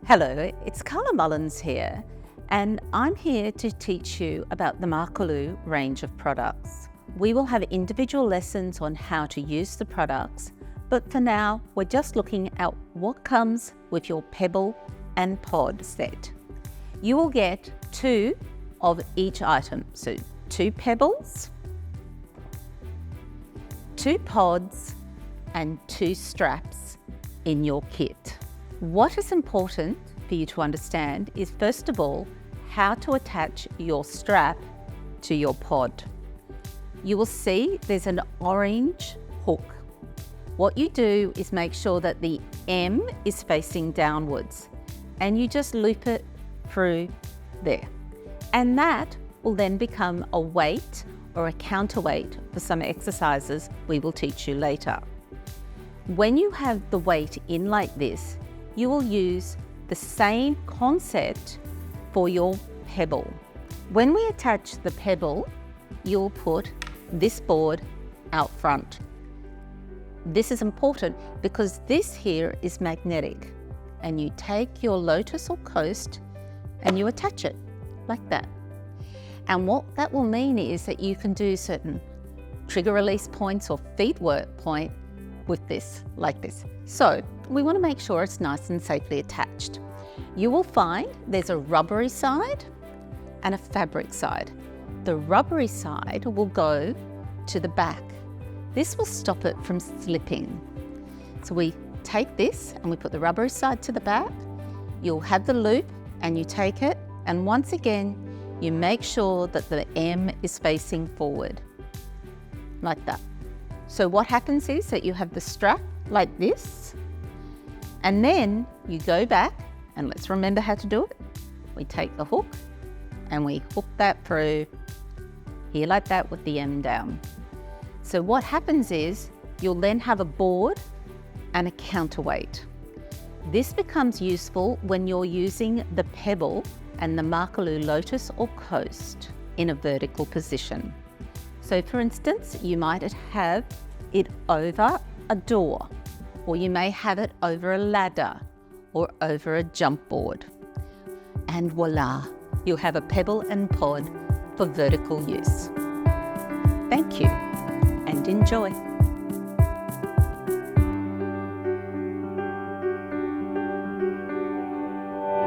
Hello, it's Carla Mullins here, and I'm here to teach you about the Markaloo range of products. We will have individual lessons on how to use the products, but for now, we're just looking at what comes with your Pebble and Pod set. You will get 2 of each item, so 2 pebbles, 2 pods, and 2 straps in your kit. What is important for you to understand is, first of all, how to attach your strap to your pod. You will see there's an orange hook. What you do is make sure that the M is facing downwards and you just loop it through there. And that will then become a weight or a counterweight for some exercises we will teach you later. When you have the weight in like this, you will use the same concept for your pebble. When we attach the pebble, you'll put this board out front. This is important because this here is magnetic, and you take your lotus or coast and you attach it like that. And what that will mean is that you can do certain trigger release points or feet work point with this, like this. So we want to make sure it's nice and safely attached. You will find there's a rubbery side and a fabric side. The rubbery side will go to the back. This will stop it from slipping. So we take this and we put the rubbery side to the back. You'll have the loop and you take it, and once again, you make sure that the M is facing forward, like that. So what happens is that you have the strap like this, and then you go back, and let's remember how to do it. We take the hook and we hook that through here like that with the M down. So what happens is you'll then have a board and a counterweight. This becomes useful when you're using the Pebble and the Markaloo Lotus or Coast in a vertical position. So for instance, you might have it over a door, or you may have it over a ladder or over a jump board. And voila, you'll have a Pebble and Pod for vertical use. Thank you and enjoy.